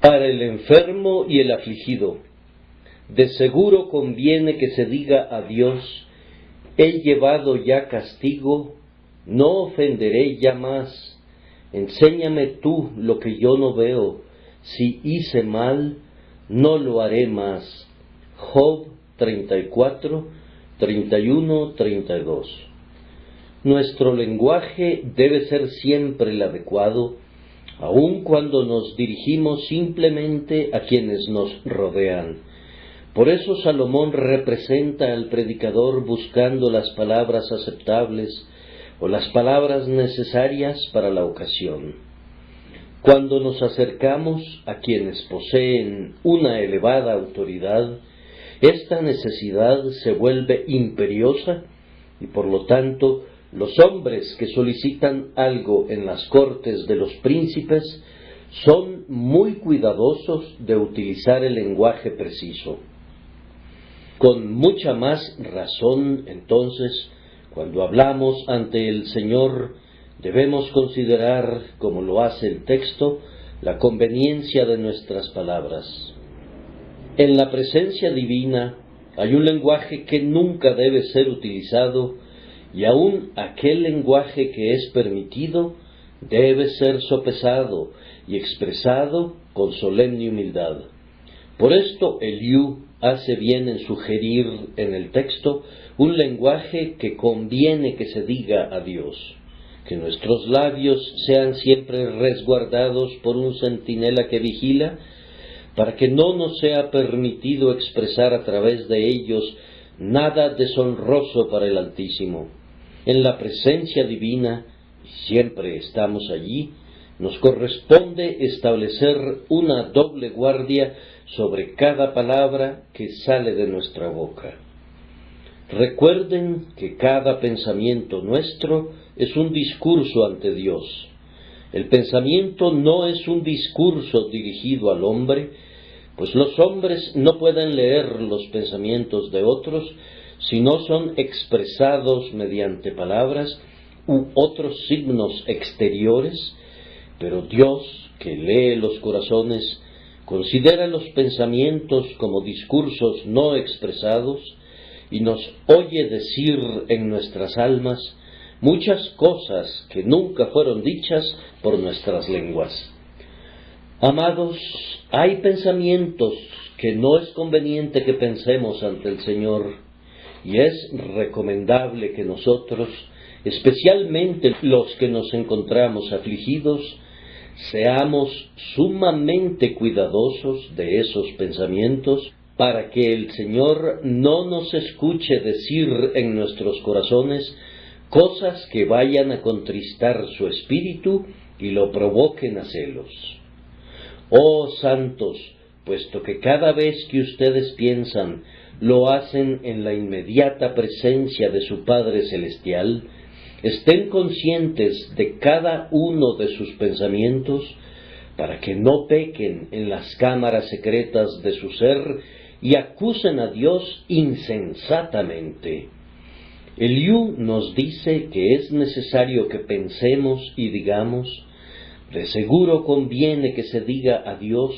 Para el enfermo y el afligido, de seguro conviene que se diga a Dios: he llevado ya castigo, no ofenderé ya más. Enséñame tú lo que yo no veo, si hice mal, no lo haré más. Job 34, 31, 32. Nuestro lenguaje debe ser siempre el adecuado, aun cuando nos dirigimos simplemente a quienes nos rodean. Por eso Salomón representa al predicador buscando las palabras aceptables o las palabras necesarias para la ocasión. Cuando nos acercamos a quienes poseen una elevada autoridad, esta necesidad se vuelve imperiosa y por lo tanto los hombres que solicitan algo en las cortes de los príncipes son muy cuidadosos de utilizar el lenguaje preciso. Con mucha más razón, entonces, cuando hablamos ante el Señor, debemos considerar, como lo hace el texto, la conveniencia de nuestras palabras. En la presencia divina hay un lenguaje que nunca debe ser utilizado, y aun aquel lenguaje que es permitido debe ser sopesado y expresado con solemne humildad. Por esto Eliú hace bien en sugerir en el texto un lenguaje que conviene que se diga a Dios, que nuestros labios sean siempre resguardados por un centinela que vigila, para que no nos sea permitido expresar a través de ellos nada deshonroso para el Altísimo. En la presencia divina, y siempre estamos allí, nos corresponde establecer una doble guardia sobre cada palabra que sale de nuestra boca. Recuerden que cada pensamiento nuestro es un discurso ante Dios. El pensamiento no es un discurso dirigido al hombre, pues los hombres no pueden leer los pensamientos de otros si no son expresados mediante palabras u otros signos exteriores, pero Dios, que lee los corazones, considera los pensamientos como discursos no expresados y nos oye decir en nuestras almas muchas cosas que nunca fueron dichas por nuestras lenguas. Amados, hay pensamientos que no es conveniente que pensemos ante el Señor, y es recomendable que nosotros, especialmente los que nos encontramos afligidos, seamos sumamente cuidadosos de esos pensamientos, para que el Señor no nos escuche decir en nuestros corazones cosas que vayan a contristar su espíritu y lo provoquen a celos. Oh santos, puesto que cada vez que ustedes piensan, lo hacen en la inmediata presencia de su Padre Celestial, estén conscientes de cada uno de sus pensamientos, para que no pequen en las cámaras secretas de su ser y acusen a Dios insensatamente. Eliú nos dice que es necesario que pensemos y digamos: de seguro conviene que se diga a Dios: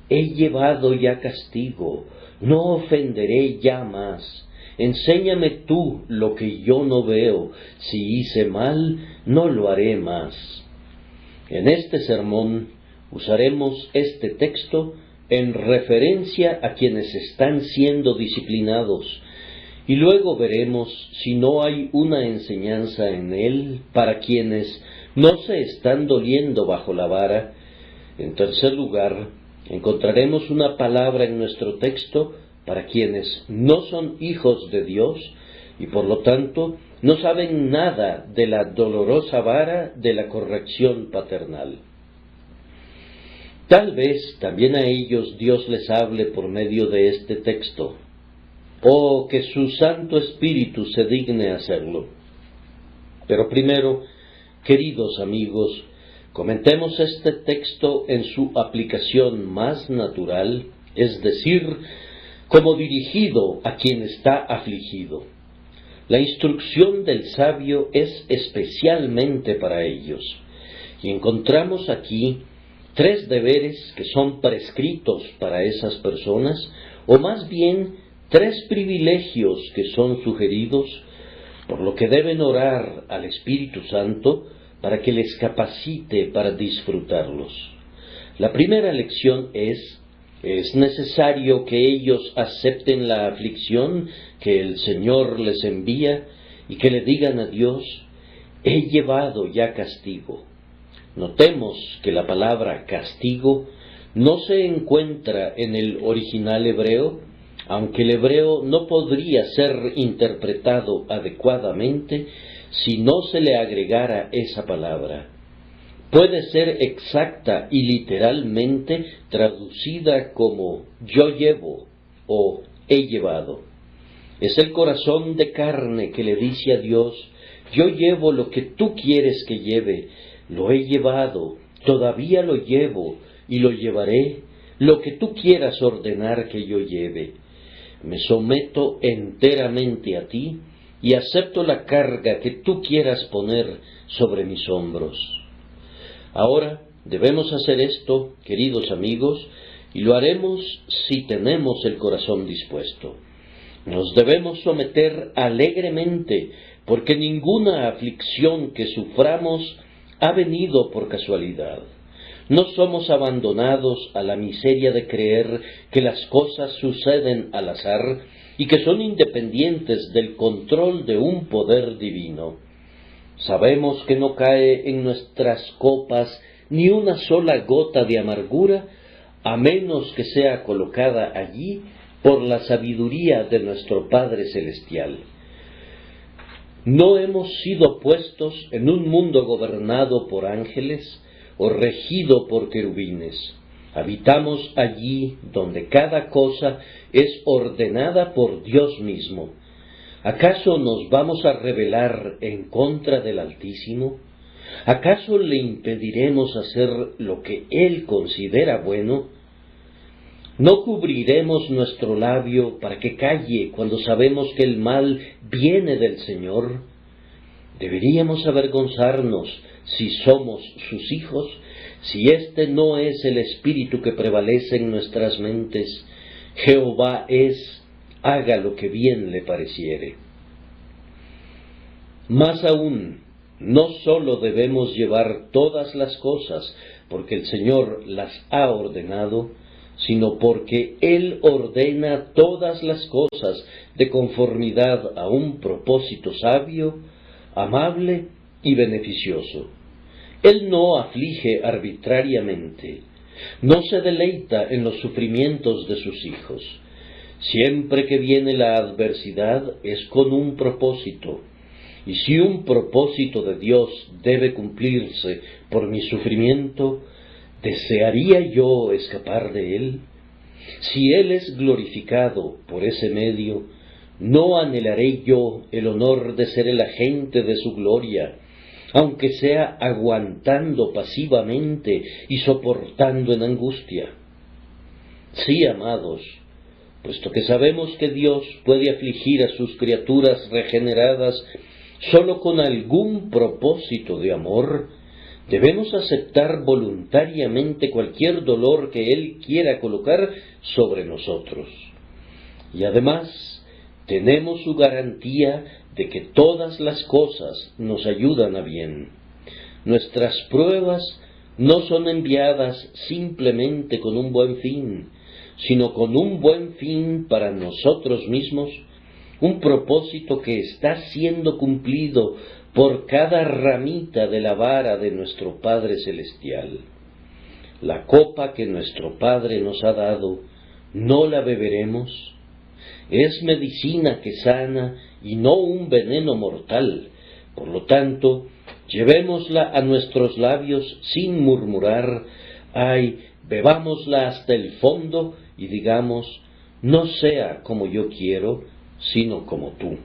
he llevado ya castigo, no ofenderé ya más. Enséñame tú lo que yo no veo, si hice mal, no lo haré más. En este sermón usaremos este texto en referencia a quienes están siendo disciplinados, y luego veremos si no hay una enseñanza en él para quienes no se están doliendo bajo la vara. En tercer lugar, encontraremos una palabra en nuestro texto para quienes no son hijos de Dios y por lo tanto no saben nada de la dolorosa vara de la corrección paternal. Tal vez también a ellos Dios les hable por medio de este texto, o que su Santo Espíritu se digne hacerlo. Pero primero, queridos amigos, comentemos este texto en su aplicación más natural, es decir, como dirigido a quien está afligido. La instrucción del sabio es especialmente para ellos, y encontramos aquí 3 deberes que son prescritos para esas personas, o más bien 3 privilegios que son sugeridos, por lo que deben orar al Espíritu Santo para que les capacite para disfrutarlos. La primera lección es necesario que ellos acepten la aflicción que el Señor les envía y que le digan a Dios: he llevado ya castigo. Notemos que la palabra castigo no se encuentra en el original hebreo, aunque el hebreo no podría ser interpretado adecuadamente si no se le agregara esa palabra. Puede ser exacta y literalmente traducida como yo llevo o he llevado. Es el corazón de carne que le dice a Dios: yo llevo lo que tú quieres que lleve, lo he llevado, todavía lo llevo y lo llevaré, lo que tú quieras ordenar que yo lleve. Me someto enteramente a ti y acepto la carga que tú quieras poner sobre mis hombros. Ahora debemos hacer esto, queridos amigos, y lo haremos si tenemos el corazón dispuesto. Nos debemos someter alegremente, porque ninguna aflicción que suframos ha venido por casualidad. No somos abandonados a la miseria de creer que las cosas suceden al azar y que son independientes del control de un poder divino. Sabemos que no cae en nuestras copas ni una sola gota de amargura, a menos que sea colocada allí por la sabiduría de nuestro Padre Celestial. No hemos sido puestos en un mundo gobernado por ángeles o regido por querubines. Habitamos allí donde cada cosa es ordenada por Dios mismo. ¿Acaso nos vamos a rebelar en contra del Altísimo? ¿Acaso le impediremos hacer lo que Él considera bueno? ¿No cubriremos nuestro labio para que calle cuando sabemos que el mal viene del Señor? Deberíamos avergonzarnos si somos sus hijos, si este no es el espíritu que prevalece en nuestras mentes. Jehová es, haga lo que bien le pareciere. Más aún, no sólo debemos llevar todas las cosas porque el Señor las ha ordenado, sino porque Él ordena todas las cosas de conformidad a un propósito sabio, amable y beneficioso. Él no aflige arbitrariamente, no se deleita en los sufrimientos de sus hijos. Siempre que viene la adversidad es con un propósito, y si un propósito de Dios debe cumplirse por mi sufrimiento, ¿desearía yo escapar de él? Si Él es glorificado por ese medio, ¿no anhelaré yo el honor de ser el agente de su gloria, aunque sea aguantando pasivamente y soportando en angustia? Sí, amados, puesto que sabemos que Dios puede afligir a sus criaturas regeneradas sólo con algún propósito de amor, debemos aceptar voluntariamente cualquier dolor que Él quiera colocar sobre nosotros. Y además, tenemos su garantía de que todas las cosas nos ayudan a bien. Nuestras pruebas no son enviadas simplemente con un buen fin, sino con un buen fin para nosotros mismos, un propósito que está siendo cumplido por cada ramita de la vara de nuestro Padre Celestial. La copa que nuestro Padre nos ha dado, ¿no la beberemos? Es medicina que sana y no un veneno mortal. Por lo tanto, llevémosla a nuestros labios sin murmurar, ay, bebámosla hasta el fondo y digamos, no sea como yo quiero, sino como tú.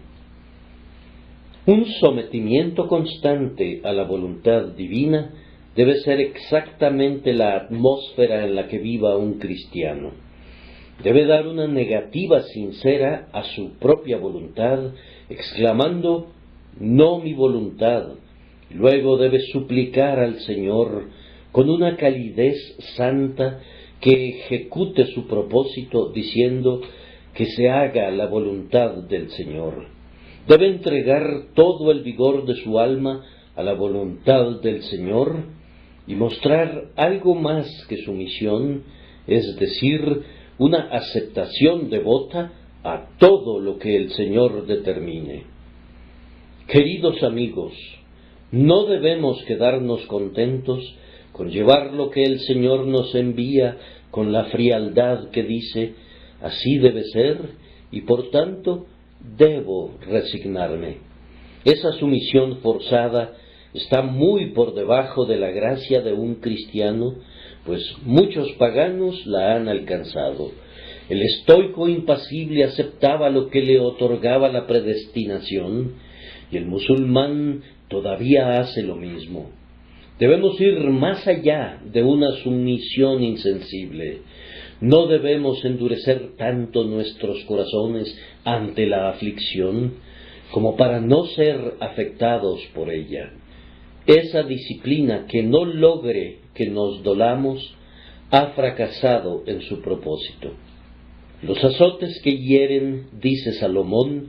Un sometimiento constante a la voluntad divina debe ser exactamente la atmósfera en la que viva un cristiano. Debe dar una negativa sincera a su propia voluntad, exclamando, no mi voluntad. Luego debe suplicar al Señor con una calidez santa, que ejecute su propósito diciendo que se haga la voluntad del Señor. Debe entregar todo el vigor de su alma a la voluntad del Señor y mostrar algo más que sumisión, es decir, una aceptación devota a todo lo que el Señor determine. Queridos amigos, no debemos quedarnos contentos con llevar lo que el Señor nos envía con la frialdad que dice, así debe ser, y por tanto debo resignarme. Esa sumisión forzada está muy por debajo de la gracia de un cristiano, pues muchos paganos la han alcanzado. El estoico impasible aceptaba lo que le otorgaba la predestinación, y el musulmán todavía hace lo mismo. Debemos ir más allá de una sumisión insensible. No debemos endurecer tanto nuestros corazones ante la aflicción como para no ser afectados por ella. Esa disciplina que no logre que nos dolamos ha fracasado en su propósito. Los azotes que hieren, dice Salomón,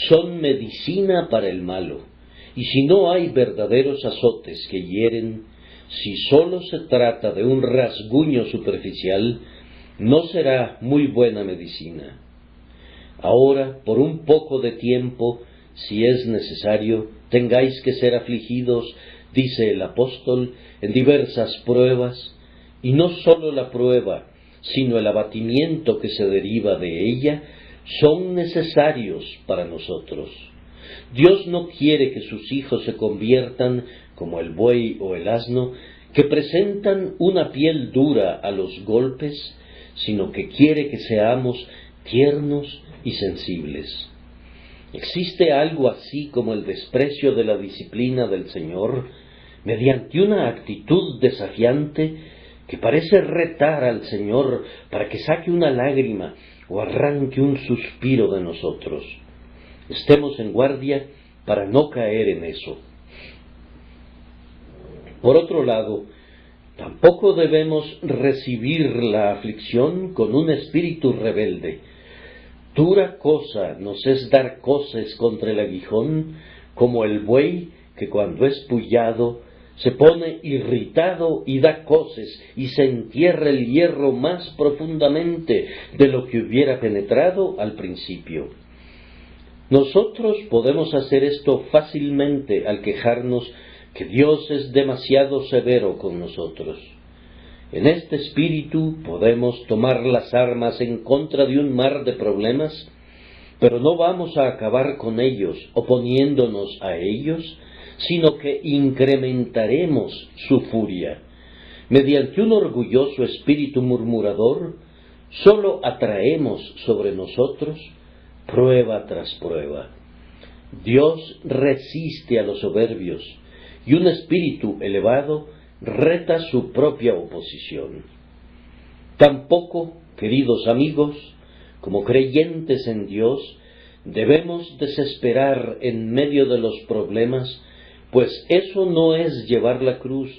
son medicina para el malo. Y si no hay verdaderos azotes que hieren, si sólo se trata de un rasguño superficial, no será muy buena medicina. Ahora, por un poco de tiempo, si es necesario, tengáis que ser afligidos, dice el apóstol, en diversas pruebas, y no sólo la prueba, sino el abatimiento que se deriva de ella, son necesarios para nosotros. Dios no quiere que sus hijos se conviertan como el buey o el asno, que presentan una piel dura a los golpes, sino que quiere que seamos tiernos y sensibles. ¿Existe algo así como el desprecio de la disciplina del Señor, mediante una actitud desafiante que parece retar al Señor para que saque una lágrima o arranque un suspiro de nosotros? Estemos en guardia para no caer en eso. Por otro lado, tampoco debemos recibir la aflicción con un espíritu rebelde. Dura cosa nos es dar coces contra el aguijón, como el buey que cuando es pullado se pone irritado y da coces y se entierra el hierro más profundamente de lo que hubiera penetrado al principio. Nosotros podemos hacer esto fácilmente al quejarnos que Dios es demasiado severo con nosotros. En este espíritu podemos tomar las armas en contra de un mar de problemas, pero no vamos a acabar con ellos oponiéndonos a ellos, sino que incrementaremos su furia. Mediante un orgulloso espíritu murmurador, sólo atraemos sobre nosotros prueba tras prueba. Dios resiste a los soberbios, y un espíritu elevado reta su propia oposición. Tampoco, queridos amigos, como creyentes en Dios, debemos desesperar en medio de los problemas, pues eso no es llevar la cruz,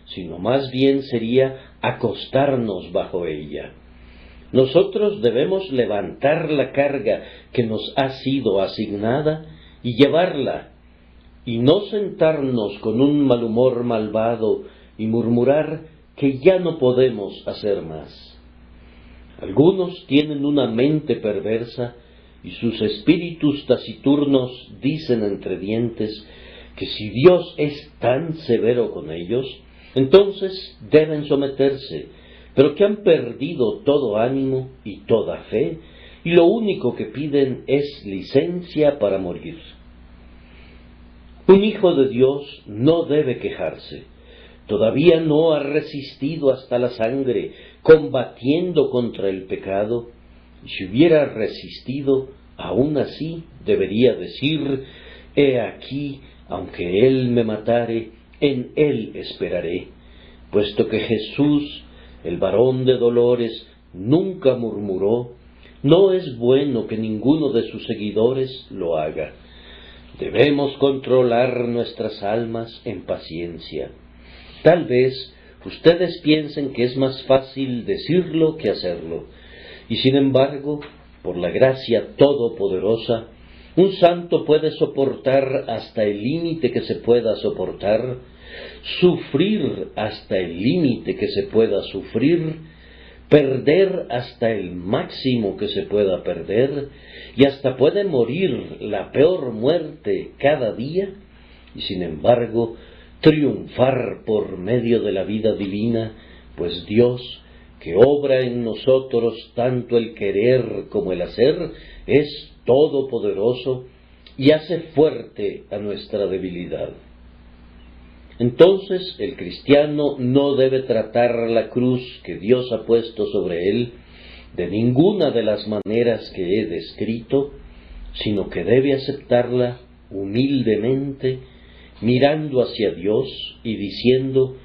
sino más bien sería acostarnos bajo ella. Nosotros debemos levantar la carga que nos ha sido asignada y llevarla, y no sentarnos con un mal humor malvado y murmurar que ya no podemos hacer más. Algunos tienen una mente perversa y sus espíritus taciturnos dicen entre dientes que si Dios es tan severo con ellos, entonces deben someterse, pero que han perdido todo ánimo y toda fe, y lo único que piden es licencia para morir. Un hijo de Dios no debe quejarse. Todavía no ha resistido hasta la sangre, combatiendo contra el pecado, y si hubiera resistido, aún así debería decir: he aquí, aunque él me matare, en él esperaré, puesto que Jesús, el varón de dolores, nunca murmuró, no es bueno que ninguno de sus seguidores lo haga. Debemos controlar nuestras almas en paciencia. Tal vez ustedes piensen que es más fácil decirlo que hacerlo. Y sin embargo, por la gracia todopoderosa, un santo puede soportar hasta el límite que se pueda soportar, sufrir hasta el límite que se pueda sufrir, perder hasta el máximo que se pueda perder, y hasta puede morir la peor muerte cada día, y sin embargo triunfar por medio de la vida divina, pues Dios, que obra en nosotros tanto el querer como el hacer, es todopoderoso y hace fuerte a nuestra debilidad. Entonces el cristiano no debe tratar la cruz que Dios ha puesto sobre él de ninguna de las maneras que he descrito, sino que debe aceptarla humildemente, mirando hacia Dios y diciendo: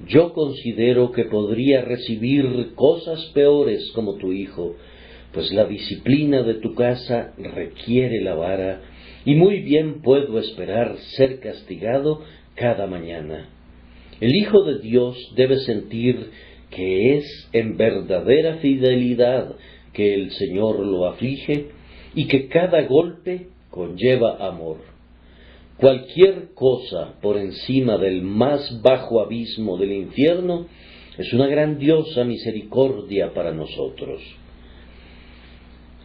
yo considero que podría recibir cosas peores como tu hijo, pues la disciplina de tu casa requiere la vara, y muy bien puedo esperar ser castigado cada mañana. El Hijo de Dios debe sentir que es en verdadera fidelidad que el Señor lo aflige y que cada golpe conlleva amor. Cualquier cosa por encima del más bajo abismo del infierno es una grandiosa misericordia para nosotros.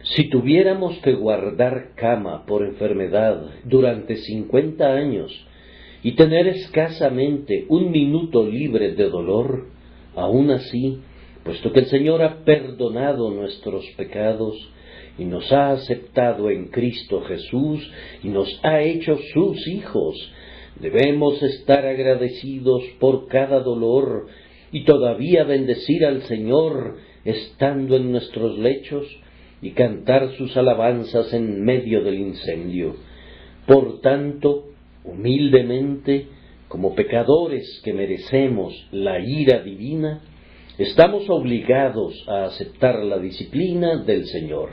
Si tuviéramos que guardar cama por enfermedad durante 50 años y tener escasamente un minuto libre de dolor, aún así, puesto que el Señor ha perdonado nuestros pecados y nos ha aceptado en Cristo Jesús y nos ha hecho sus hijos, debemos estar agradecidos por cada dolor y todavía bendecir al Señor estando en nuestros lechos y cantar sus alabanzas en medio del incendio. Por tanto, humildemente, como pecadores que merecemos la ira divina, estamos obligados a aceptar la disciplina del Señor.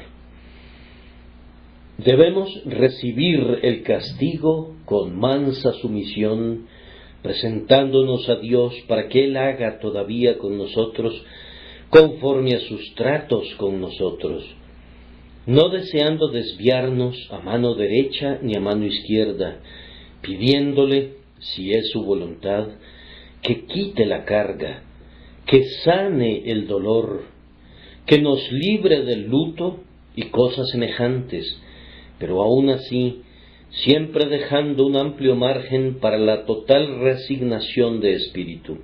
Debemos recibir el castigo con mansa sumisión, presentándonos a Dios para que Él haga todavía con nosotros conforme a sus tratos con nosotros, no deseando desviarnos a mano derecha ni a mano izquierda, pidiéndole, si es su voluntad, que quite la carga, que sane el dolor, que nos libre del luto y cosas semejantes, pero aún así, siempre dejando un amplio margen para la total resignación de espíritu.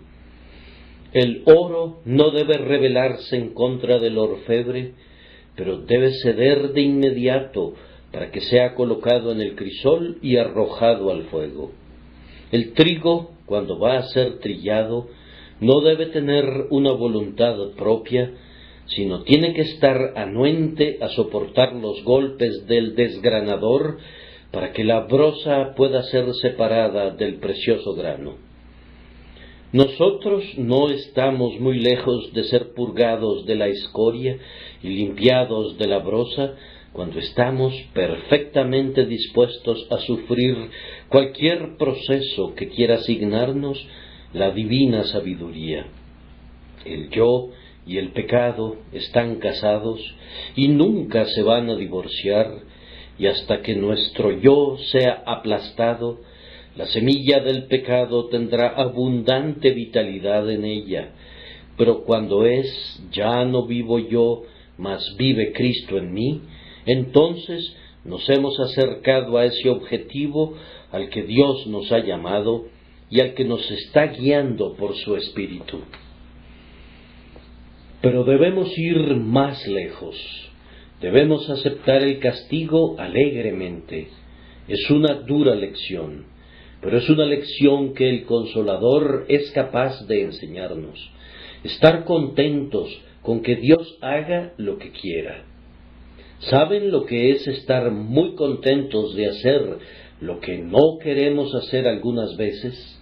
El oro no debe rebelarse en contra del orfebre, pero debe ceder de inmediato para que sea colocado en el crisol y arrojado al fuego. El trigo, cuando va a ser trillado, no debe tener una voluntad propia, sino tiene que estar anuente a soportar los golpes del desgranador para que la broza pueda ser separada del precioso grano. Nosotros no estamos muy lejos de ser purgados de la escoria y limpiados de la broza cuando estamos perfectamente dispuestos a sufrir cualquier proceso que quiera asignarnos la divina sabiduría. El yo y el pecado están casados y nunca se van a divorciar, y hasta que nuestro yo sea aplastado, la semilla del pecado tendrá abundante vitalidad en ella, pero cuando ya no vivo yo, mas vive Cristo en mí, entonces nos hemos acercado a ese objetivo al que Dios nos ha llamado y al que nos está guiando por su Espíritu. Pero debemos ir más lejos, debemos aceptar el castigo alegremente. Es una dura lección, pero es una lección que el Consolador es capaz de enseñarnos. Estar contentos con que Dios haga lo que quiera. ¿Saben lo que es estar muy contentos de hacer lo que no queremos hacer algunas veces?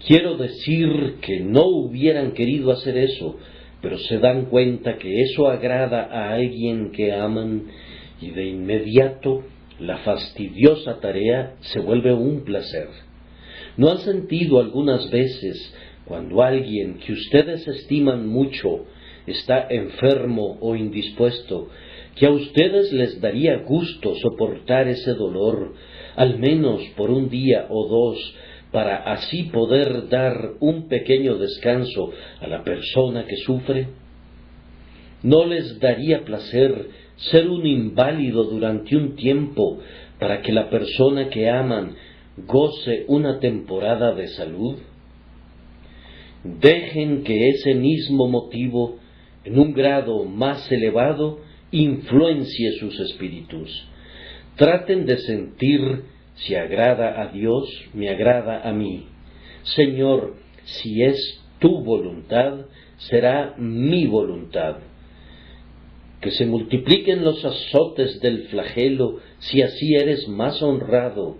Quiero decir que no hubieran querido hacer eso, pero se dan cuenta que eso agrada a alguien que aman y de inmediato la fastidiosa tarea se vuelve un placer. ¿No han sentido algunas veces Cuando alguien que ustedes estiman mucho está enfermo o indispuesto, que a ustedes les daría gusto soportar ese dolor, al menos por un día o dos, para así poder dar un pequeño descanso a la persona que sufre. ¿No les daría placer ser un inválido durante un tiempo para que la persona que aman goce una temporada de salud? Dejen que ese mismo motivo, en un grado más elevado, influencie sus espíritus. Traten de sentir si agrada a Dios, me agrada a mí. Señor, si es tu voluntad, será mi voluntad. Que se multipliquen los azotes del flagelo, si así eres más honrado,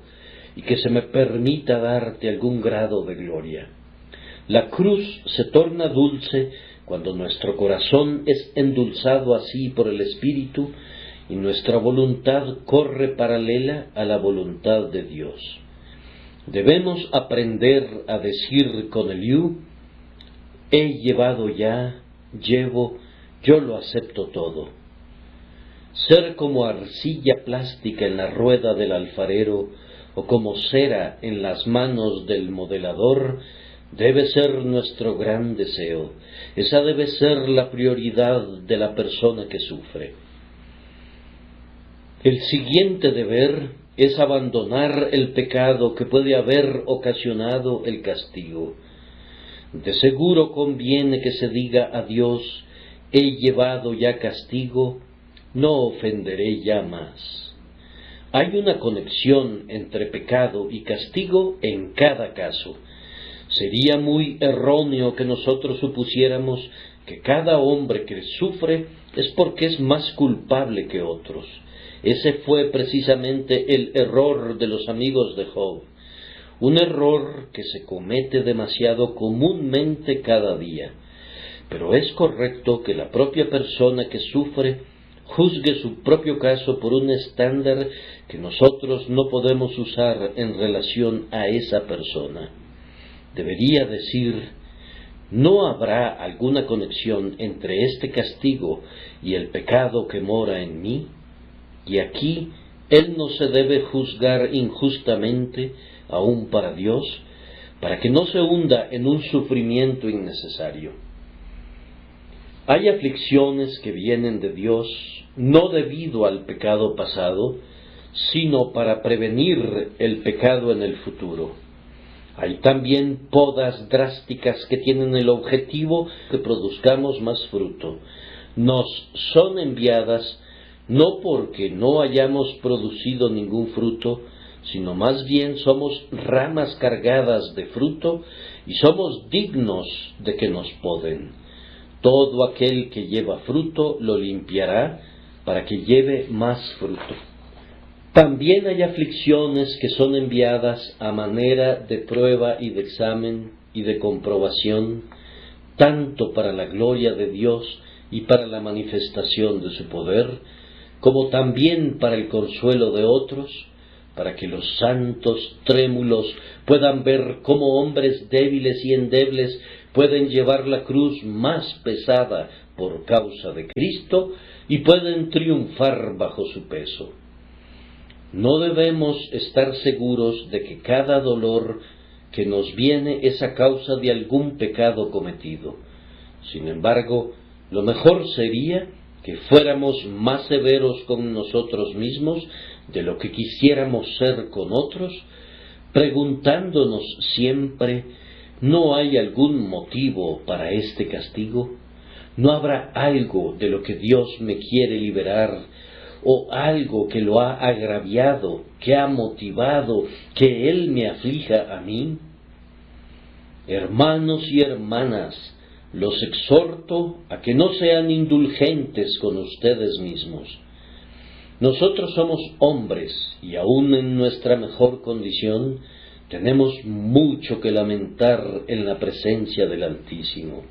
y que se me permita darte algún grado de gloria. La cruz se torna dulce cuando nuestro corazón es endulzado así por el Espíritu y nuestra voluntad corre paralela a la voluntad de Dios. Debemos aprender a decir con Eliú: he llevado ya, llevo, yo lo acepto todo. Ser como arcilla plástica en la rueda del alfarero o como cera en las manos del modelador debe ser nuestro gran deseo. Esa debe ser la prioridad de la persona que sufre. El siguiente deber es abandonar el pecado que puede haber ocasionado el castigo. De seguro conviene que se diga a Dios: he llevado ya castigo, no ofenderé ya más. Hay una conexión entre pecado y castigo en cada caso. Sería muy erróneo que nosotros supusiéramos que cada hombre que sufre es porque es más culpable que otros. Ese fue precisamente el error de los amigos de Job, un error que se comete demasiado comúnmente cada día. Pero es correcto que la propia persona que sufre juzgue su propio caso por un estándar que nosotros no podemos usar en relación a esa persona. Debería decir: ¿no habrá alguna conexión entre este castigo y el pecado que mora en mí? Y aquí él no se debe juzgar injustamente, aun para Dios, para que no se hunda en un sufrimiento innecesario. Hay aflicciones que vienen de Dios no debido al pecado pasado, sino para prevenir el pecado en el futuro. Hay también podas drásticas que tienen el objetivo que produzcamos más fruto. Nos son enviadas no porque no hayamos producido ningún fruto, sino más bien somos ramas cargadas de fruto y somos dignos de que nos poden. Todo aquel que lleva fruto lo limpiará para que lleve más fruto. También hay aflicciones que son enviadas a manera de prueba y de examen y de comprobación, tanto para la gloria de Dios y para la manifestación de su poder, como también para el consuelo de otros, para que los santos trémulos puedan ver cómo hombres débiles y endebles pueden llevar la cruz más pesada por causa de Cristo y pueden triunfar bajo su peso. No debemos estar seguros de que cada dolor que nos viene es a causa de algún pecado cometido. Sin embargo, lo mejor sería que fuéramos más severos con nosotros mismos de lo que quisiéramos ser con otros, preguntándonos siempre: ¿no hay algún motivo para este castigo? ¿No habrá algo de lo que Dios me quiere liberar, o algo que lo ha agraviado, que ha motivado que Él me aflija a mí? Hermanos y hermanas, los exhorto a que no sean indulgentes con ustedes mismos. Nosotros somos hombres y aún en nuestra mejor condición tenemos mucho que lamentar en la presencia del Altísimo.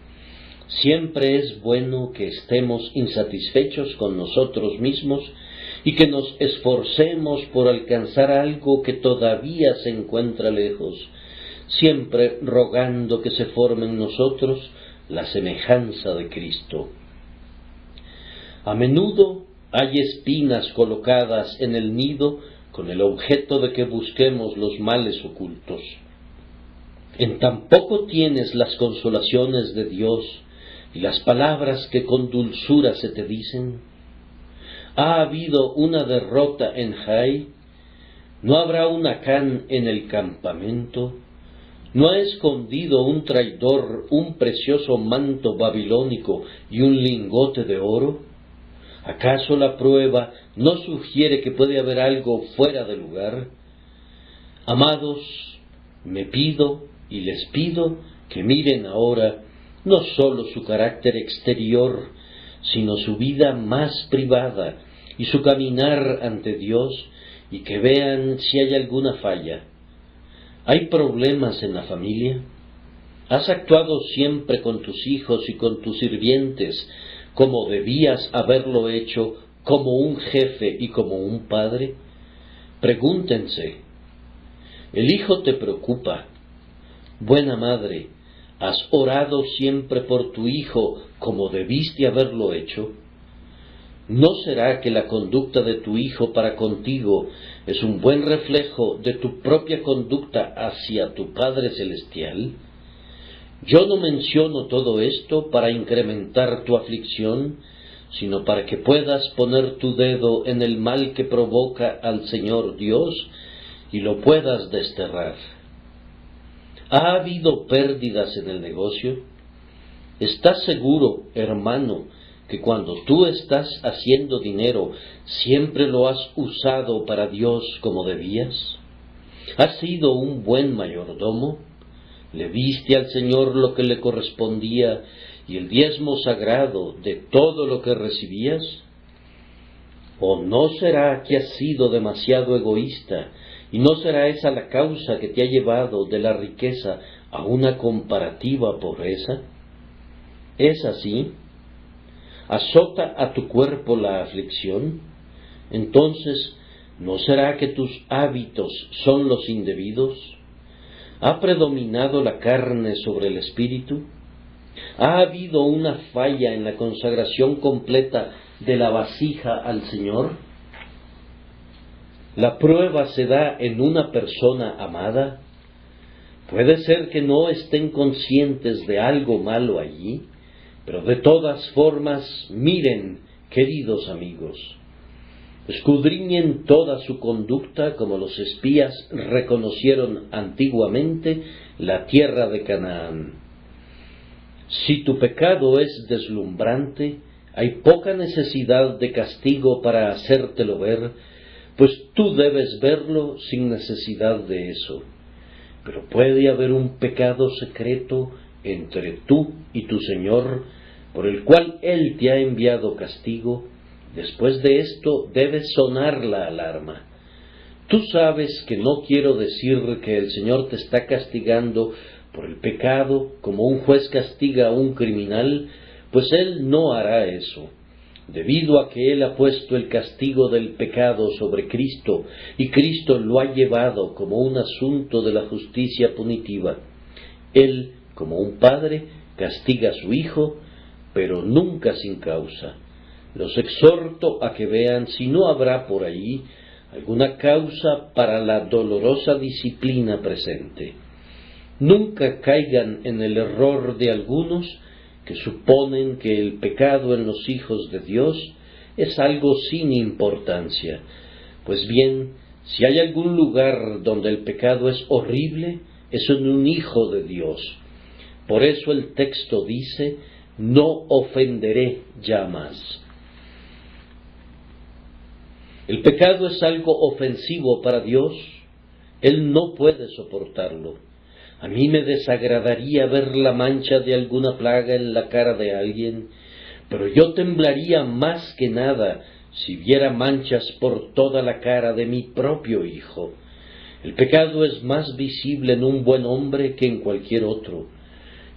Siempre es bueno que estemos insatisfechos con nosotros mismos y que nos esforcemos por alcanzar algo que todavía se encuentra lejos. siempre rogando que se forme en nosotros la semejanza de Cristo. A menudo hay espinas colocadas en el nido con el objeto de que busquemos los males ocultos. En tan poco tienes las consolaciones de Dios y las palabras que con dulzura se te dicen. ¿Ha habido una derrota en Jai? ¿No habrá un Acán en el campamento? ¿No ha escondido un traidor un precioso manto babilónico y un lingote de oro? ¿Acaso la prueba no sugiere que puede haber algo fuera de lugar? Amados, me pido y les pido que miren ahora no sólo su carácter exterior, sino su vida más privada y su caminar ante Dios, y que vean si hay alguna falla. ¿Hay problemas en la familia? ¿Has actuado siempre con tus hijos y con tus sirvientes como debías haberlo hecho, como un jefe y como un padre? Pregúntense. El hijo te preocupa. Buena madre, ¿has orado siempre por tu hijo como debiste haberlo hecho? ¿No será que la conducta de tu hijo para contigo es un buen reflejo de tu propia conducta hacia tu Padre Celestial? Yo no menciono todo esto para incrementar tu aflicción, sino para que puedas poner tu dedo en el mal que provoca al Señor Dios y lo puedas desterrar. ¿Ha habido pérdidas en el negocio? ¿Estás seguro, hermano, que cuando tú estás haciendo dinero siempre lo has usado para Dios como debías? ¿Has sido un buen mayordomo? ¿Le diste al Señor lo que le correspondía y el diezmo sagrado de todo lo que recibías? ¿O no será que has sido demasiado egoísta y no será esa la causa que te ha llevado de la riqueza a una comparativa pobreza? ¿Es así? ¿Azota a tu cuerpo la aflicción? Entonces, ¿no será que tus hábitos son los indebidos? ¿Ha predominado la carne sobre el espíritu? ¿Ha habido una falla en la consagración completa de la vasija al Señor? ¿La prueba se da en una persona amada? Puede ser que no estén conscientes de algo malo allí, pero de todas formas, miren, queridos amigos, escudriñen toda su conducta como los espías reconocieron antiguamente la tierra de Canaán. Si tu pecado es deslumbrante, hay poca necesidad de castigo para hacértelo ver, pues tú debes verlo sin necesidad de eso. Pero puede haber un pecado secreto entre tú y tu Señor, por el cual Él te ha enviado castigo. Después de esto debe sonar la alarma. Tú sabes que no quiero decir que el Señor te está castigando por el pecado como un juez castiga a un criminal, pues Él no hará eso. Debido a que Él ha puesto el castigo del pecado sobre Cristo, y Cristo lo ha llevado como un asunto de la justicia punitiva, Él, como un padre, castiga a su Hijo, pero nunca sin causa. Los exhorto a que vean si no habrá por ahí alguna causa para la dolorosa disciplina presente. Nunca caigan en el error de algunos que suponen que el pecado en los hijos de Dios es algo sin importancia. Pues bien, si hay algún lugar donde el pecado es horrible, es en un hijo de Dios. Por eso el texto dice, no ofenderé ya más. El pecado es algo ofensivo para Dios. Él no puede soportarlo. A mí me desagradaría ver la mancha de alguna plaga en la cara de alguien, pero yo temblaría más que nada si viera manchas por toda la cara de mi propio hijo. El pecado es más visible en un buen hombre que en cualquier otro.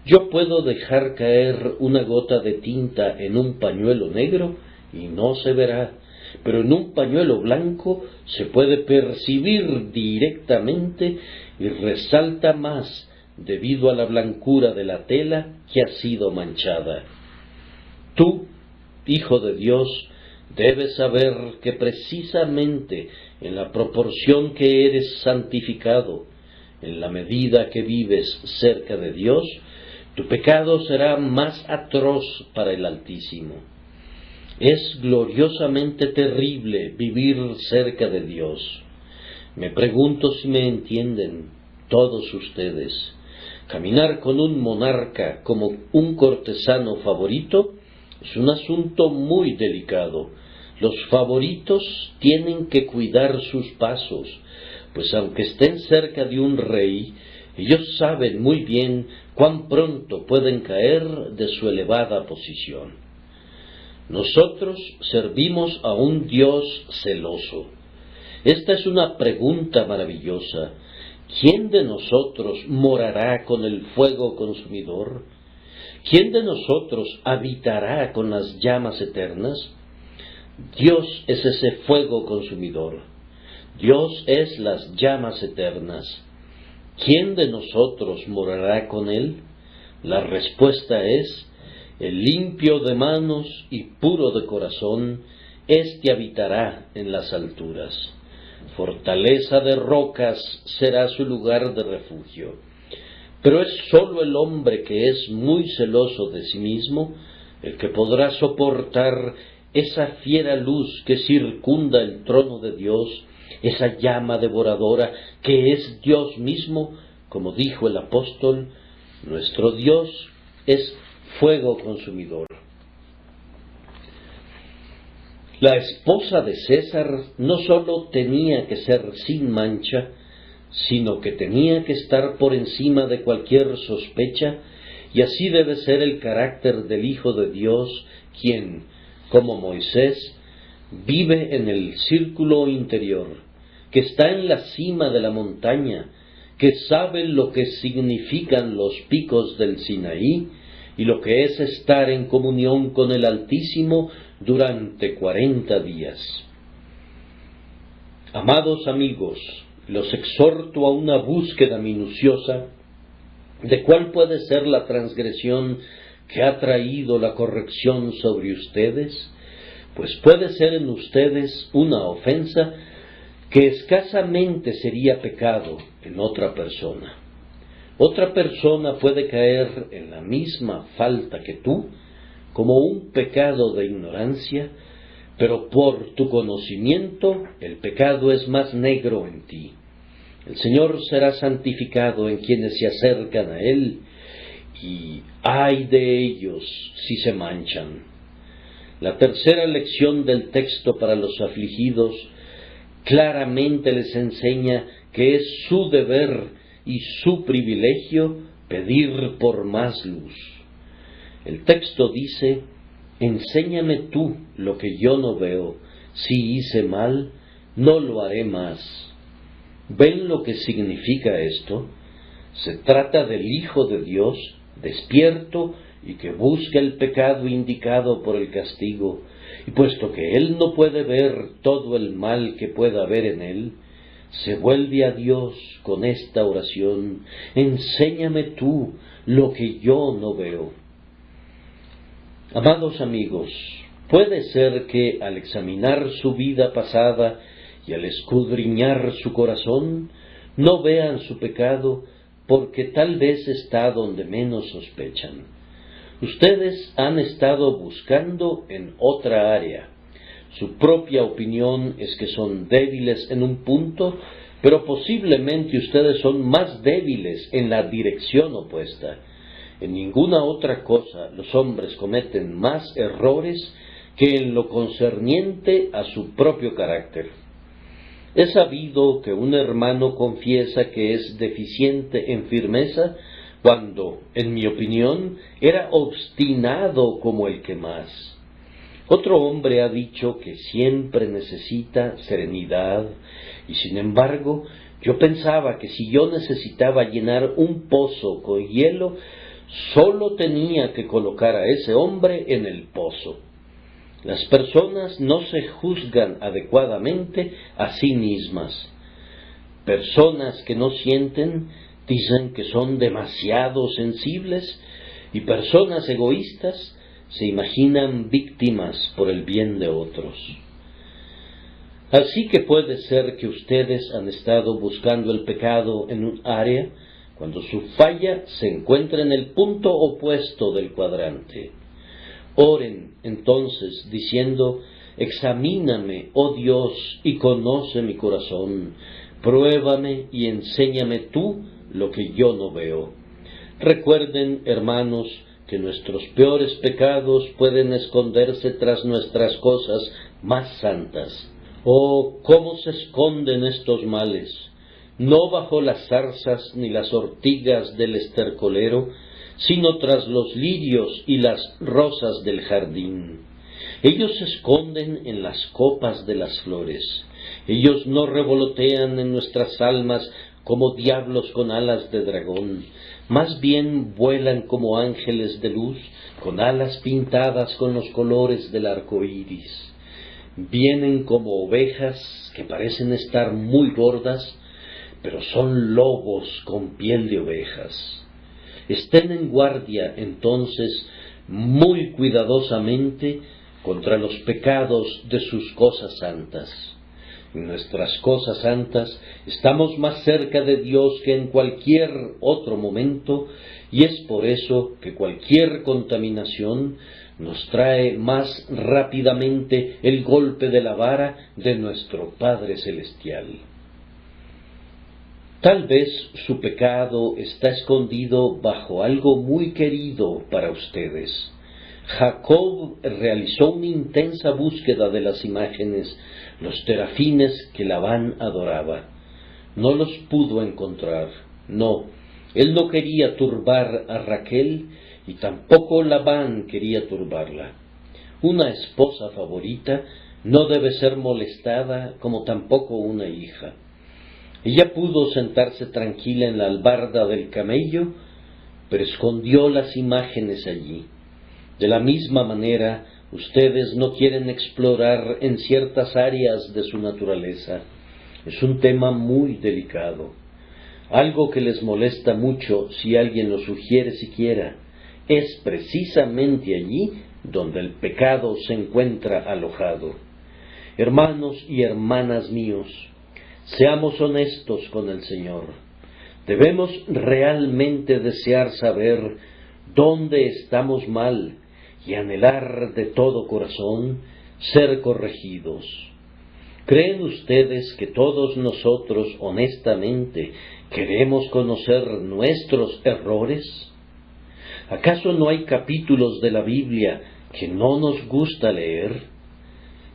Yo puedo dejar caer una gota de tinta en un pañuelo negro y no se verá, pero en un pañuelo blanco se puede percibir directamente y resalta más debido a la blancura de la tela que ha sido manchada. Tú, Hijo de Dios, debes saber que precisamente en la proporción que eres santificado, en la medida que vives cerca de Dios, tu pecado será más atroz para el Altísimo. Es gloriosamente terrible vivir cerca de Dios. Me pregunto si me entienden todos ustedes. Caminar con un monarca como un cortesano favorito es un asunto muy delicado. Los favoritos tienen que cuidar sus pasos, pues aunque estén cerca de un rey, ellos saben muy bien cuán pronto pueden caer de su elevada posición. Nosotros servimos a un Dios celoso. Esta es una pregunta maravillosa. ¿Quién de nosotros morará con el fuego consumidor? ¿Quién de nosotros habitará con las llamas eternas? Dios es ese fuego consumidor. Dios es las llamas eternas. ¿Quién de nosotros morará con Él? La respuesta es: el limpio de manos y puro de corazón, éste habitará en las alturas. Fortaleza de rocas será su lugar de refugio. Pero es sólo el hombre que es muy celoso de sí mismo el que podrá soportar esa fiera luz que circunda el trono de Dios, esa llama devoradora que es Dios mismo, como dijo el apóstol: nuestro Dios es fuego consumidor. La esposa de César no sólo tenía que ser sin mancha, sino que tenía que estar por encima de cualquier sospecha, y así debe ser el carácter del Hijo de Dios, quien, como Moisés, vive en el círculo interior, que está en la cima de la montaña, que sabe lo que significan los picos del Sinaí y lo que es estar en comunión con el Altísimo durante 40 días. Amados amigos, los exhorto a una búsqueda minuciosa de cuál puede ser la transgresión que ha traído la corrección sobre ustedes, pues puede ser en ustedes una ofensa que escasamente sería pecado en otra persona. Otra persona puede caer en la misma falta que tú, como un pecado de ignorancia, pero por tu conocimiento el pecado es más negro en ti. El Señor será santificado en quienes se acercan a Él, y ay de ellos si se manchan. La tercera lección del texto para los afligidos claramente les enseña que es su deber y su privilegio pedir por más luz. El texto dice: enséñame tú lo que yo no veo, si hice mal, no lo haré más. ¿Ven lo que significa esto? Se trata del Hijo de Dios, despierto y que busca el pecado indicado por el castigo, y puesto que él no puede ver todo el mal que pueda haber en él, se vuelve a Dios con esta oración: enséñame tú lo que yo no veo. Amados amigos, puede ser que al examinar su vida pasada y al escudriñar su corazón, no vean su pecado, porque tal vez está donde menos sospechan. Ustedes han estado buscando en otra área. Su propia opinión es que son débiles en un punto, pero posiblemente ustedes son más débiles en la dirección opuesta. En ninguna otra cosa los hombres cometen más errores que en lo concerniente a su propio carácter. He sabido que un hermano confiesa que es deficiente en firmeza cuando, en mi opinión, era obstinado como el que más. Otro hombre ha dicho que siempre necesita serenidad, y sin embargo, yo pensaba que si yo necesitaba llenar un pozo con hielo, solo tenía que colocar a ese hombre en el pozo. Las personas no se juzgan adecuadamente a sí mismas. Personas que no sienten dicen que son demasiado sensibles, y personas egoístas se imaginan víctimas por el bien de otros. Así que puede ser que ustedes han estado buscando el pecado en un área cuando su falla se encuentra en el punto opuesto del cuadrante. Oren entonces diciendo: examíname, oh Dios, y conoce mi corazón, pruébame y enséñame tú lo que yo no veo. Recuerden, hermanos, que nuestros peores pecados pueden esconderse tras nuestras cosas más santas. Oh, cómo se esconden estos males, no bajo las zarzas ni las ortigas del estercolero, sino tras los lirios y las rosas del jardín. Ellos se esconden en las copas de las flores. Ellos no revolotean en nuestras almas como diablos con alas de dragón, más bien vuelan como ángeles de luz, con alas pintadas con los colores del arco iris. Vienen como ovejas que parecen estar muy gordas, pero son lobos con piel de ovejas. Estén en guardia, entonces, muy cuidadosamente contra los pecados de sus cosas santas. En nuestras cosas santas estamos más cerca de Dios que en cualquier otro momento, y es por eso que cualquier contaminación nos trae más rápidamente el golpe de la vara de nuestro Padre Celestial. Tal vez su pecado está escondido bajo algo muy querido para ustedes. Jacob realizó una intensa búsqueda de las imágenes, los terafines que Labán adoraba. No los pudo encontrar. No, él no quería turbar a Raquel, y tampoco Labán quería turbarla. Una esposa favorita no debe ser molestada, como tampoco una hija. Ella pudo sentarse tranquila en la albarda del camello, pero escondió las imágenes allí. De la misma manera, ustedes no quieren explorar en ciertas áreas de su naturaleza. Es un tema muy delicado. Algo que les molesta mucho, si alguien lo sugiere siquiera, es precisamente allí donde el pecado se encuentra alojado. Hermanos y hermanas míos, seamos honestos con el Señor. Debemos realmente desear saber dónde estamos mal y anhelar de todo corazón ser corregidos. ¿Creen ustedes que todos nosotros honestamente queremos conocer nuestros errores? ¿Acaso no hay capítulos de la Biblia que no nos gusta leer?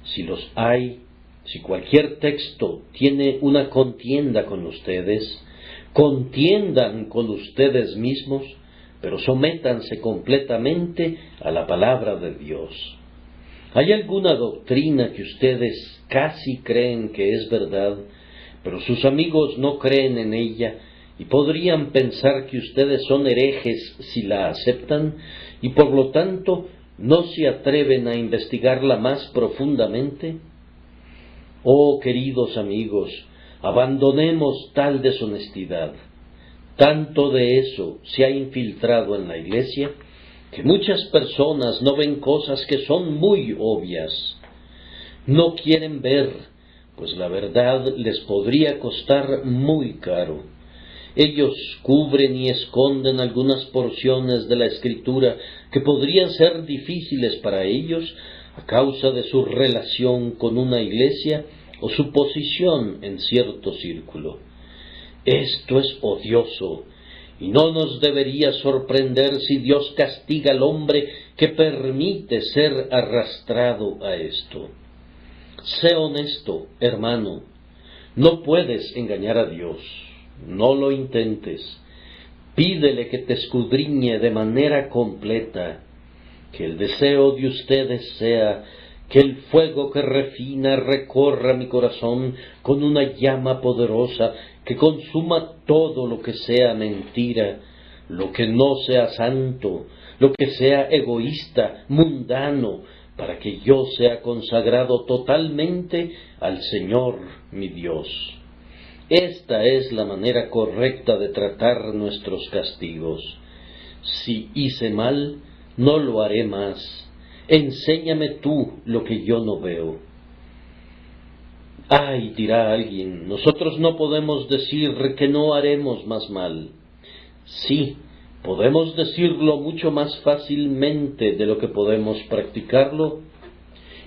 Si los hay, si cualquier texto tiene una contienda con ustedes, contiendan con ustedes mismos, pero sométanse completamente a la palabra de Dios. ¿Hay alguna doctrina que ustedes casi creen que es verdad, pero sus amigos no creen en ella, y podrían pensar que ustedes son herejes si la aceptan, y por lo tanto no se atreven a investigarla más profundamente? Oh, queridos amigos, abandonemos tal deshonestidad. Tanto de eso se ha infiltrado en la Iglesia que muchas personas no ven cosas que son muy obvias. No quieren ver, pues la verdad les podría costar muy caro. Ellos cubren y esconden algunas porciones de la Escritura que podrían ser difíciles para ellos a causa de su relación con una iglesia o su posición en cierto círculo. Esto es odioso, y no nos debería sorprender si Dios castiga al hombre que permite ser arrastrado a esto. Sé honesto, hermano, no puedes engañar a Dios, no lo intentes. Pídele que te escudriñe de manera completa, que el deseo de ustedes sea que el fuego que refina recorra mi corazón con una llama poderosa que consuma todo lo que sea mentira, lo que no sea santo, lo que sea egoísta, mundano, para que yo sea consagrado totalmente al Señor mi Dios. Esta es la manera correcta de tratar nuestros castigos. Si hice mal, no lo haré más. Enséñame tú lo que yo no veo. Ay, dirá alguien, nosotros no podemos decir que no haremos más mal. Sí, podemos decirlo mucho más fácilmente de lo que podemos practicarlo,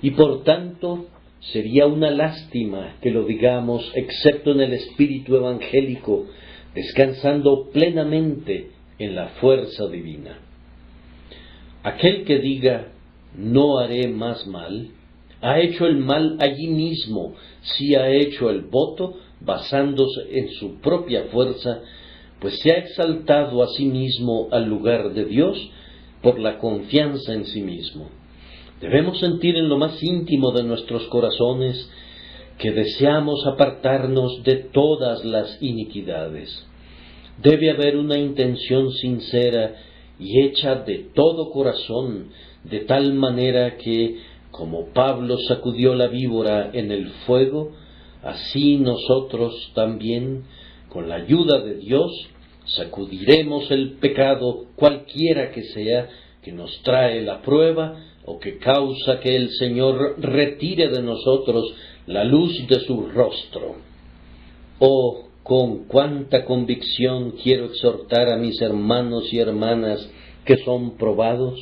y por tanto sería una lástima que lo digamos excepto en el espíritu evangélico, descansando plenamente en la fuerza divina. Aquel que diga, no haré más mal, ha hecho el mal allí mismo, si ha hecho el voto basándose en su propia fuerza, pues se ha exaltado a sí mismo al lugar de Dios por la confianza en sí mismo. Debemos sentir en lo más íntimo de nuestros corazones que deseamos apartarnos de todas las iniquidades. Debe haber una intención sincera y hecha de todo corazón, de tal manera que, como Pablo sacudió la víbora en el fuego, así nosotros también, con la ayuda de Dios, sacudiremos el pecado cualquiera que sea, que nos trae la prueba o que causa que el Señor retire de nosotros la luz de su rostro. Oh, con cuánta convicción quiero exhortar a mis hermanos y hermanas que son probados,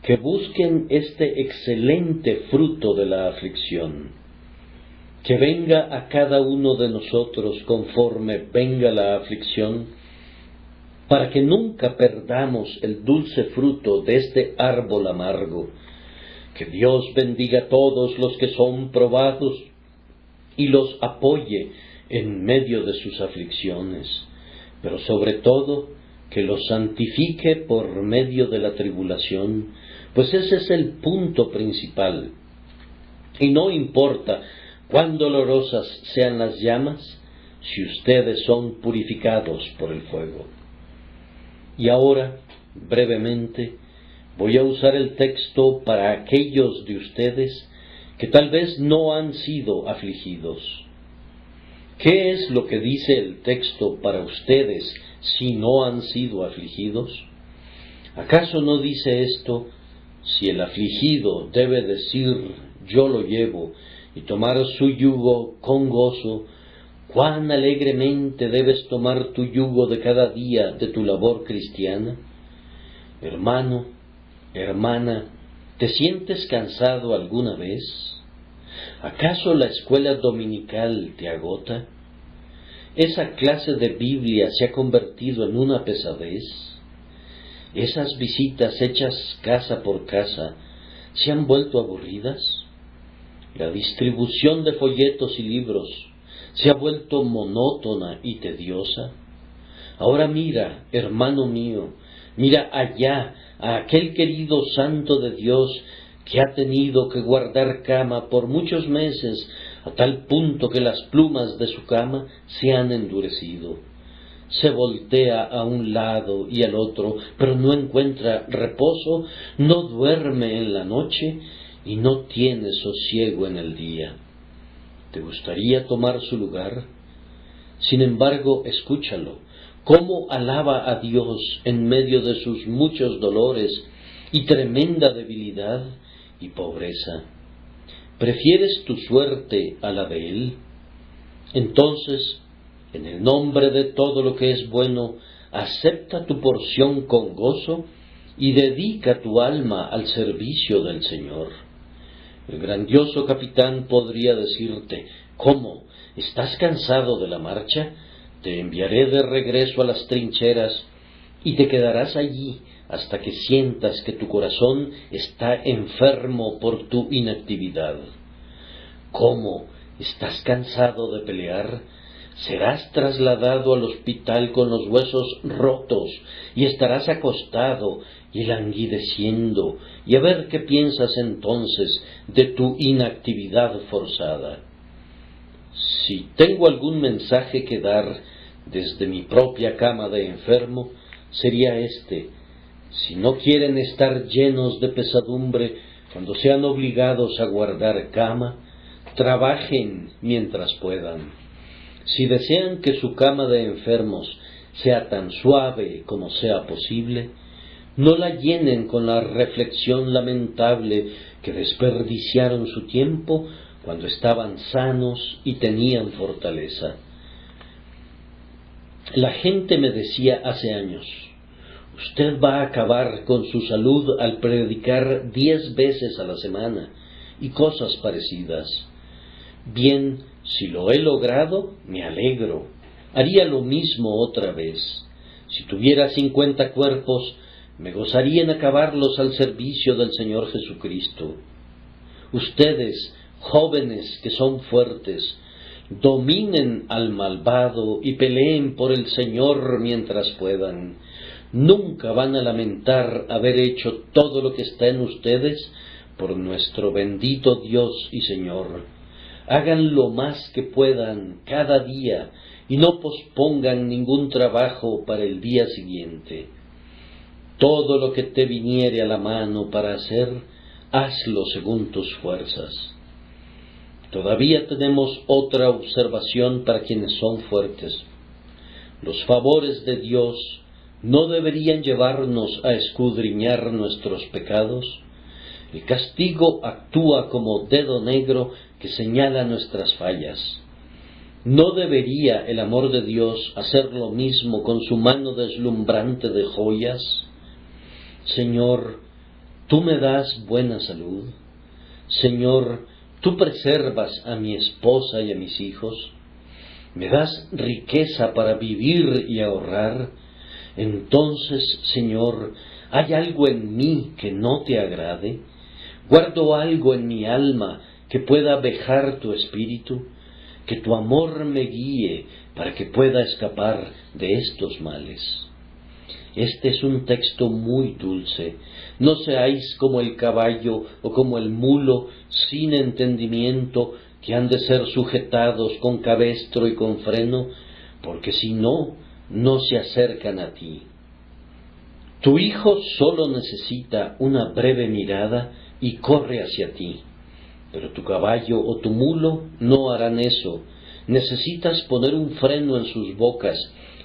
que busquen este excelente fruto de la aflicción, que venga a cada uno de nosotros conforme venga la aflicción, para que nunca perdamos el dulce fruto de este árbol amargo. Que Dios bendiga a todos los que son probados y los apoye en medio de sus aflicciones, pero sobre todo que los santifique por medio de la tribulación, pues ese es el punto principal. Y no importa cuán dolorosas sean las llamas, si ustedes son purificados por el fuego. Y ahora, brevemente, voy a usar el texto para aquellos de ustedes que tal vez no han sido afligidos. ¿Qué es lo que dice el texto para ustedes si no han sido afligidos? ¿Acaso no dice esto, si el afligido debe decir, yo lo llevo, y tomar su yugo con gozo, cuán alegremente debes tomar tu yugo de cada día de tu labor cristiana? Hermano, hermana, ¿te sientes cansado alguna vez? ¿Acaso la escuela dominical te agota? ¿Esa clase de Biblia se ha convertido en una pesadez? ¿Esas visitas hechas casa por casa se han vuelto aburridas? ¿La distribución de folletos y libros se ha vuelto monótona y tediosa? Ahora mira, hermano mío, mira allá a aquel querido santo de Dios que ha tenido que guardar cama por muchos meses, a tal punto que las plumas de su cama se han endurecido. Se voltea a un lado y al otro, pero no encuentra reposo, no duerme en la noche y no tiene sosiego en el día. ¿Te gustaría tomar su lugar? Sin embargo, escúchalo, cómo alaba a Dios en medio de sus muchos dolores y tremenda debilidad y pobreza. ¿Prefieres tu suerte a la de Él? Entonces, en el nombre de todo lo que es bueno, acepta tu porción con gozo y dedica tu alma al servicio del Señor. El grandioso capitán podría decirte, ¿cómo? ¿Estás cansado de la marcha? Te enviaré de regreso a las trincheras y te quedarás allí hasta que sientas que tu corazón está enfermo por tu inactividad. ¿Cómo? ¿Estás cansado de pelear? Serás trasladado al hospital con los huesos rotos y estarás acostado y languideciendo, y a ver qué piensas entonces de tu inactividad forzada. Si tengo algún mensaje que dar desde mi propia cama de enfermo, sería este: si no quieren estar llenos de pesadumbre, Cuando sean obligados a guardar cama, trabajen mientras puedan. Si desean que su cama de enfermos sea tan suave como sea posible, no la llenen con la reflexión lamentable que desperdiciaron su tiempo cuando estaban sanos y tenían fortaleza. La gente me decía hace años: usted va a acabar con su salud al predicar 10 veces a la semana y cosas parecidas. Bien, si lo he logrado, me alegro. Haría lo mismo otra vez. Si tuviera 50 cuerpos, me gozaría en acabarlos al servicio del Señor Jesucristo. Ustedes, jóvenes que son fuertes, dominen al malvado y peleen por el Señor mientras puedan. Nunca van a lamentar haber hecho todo lo que está en ustedes por nuestro bendito Dios y Señor. Hagan lo más que puedan cada día y no pospongan ningún trabajo para el día siguiente. Todo lo que te viniere a la mano para hacer, hazlo según tus fuerzas. Todavía tenemos otra observación para quienes son fuertes. Los favores de Dios no deberían llevarnos a escudriñar nuestros pecados. El castigo actúa como dedo negro que señala nuestras fallas. ¿No debería el amor de Dios hacer lo mismo con su mano deslumbrante de joyas? Señor, tú me das buena salud. Señor, tú preservas a mi esposa y a mis hijos. Me das riqueza para vivir y ahorrar. Entonces, Señor, ¿hay algo en mí que no te agrade? ¿Guardo algo en mi alma que pueda vejar tu espíritu? Que tu amor me guíe para que pueda escapar de estos males. Este es un texto muy dulce. No seáis como el caballo o como el mulo sin entendimiento, que han de ser sujetados con cabestro y con freno, porque si no, no se acercan a ti. Tu hijo solo necesita una breve mirada y corre hacia ti, pero tu caballo o tu mulo no harán eso. Necesitas poner un freno en sus bocas,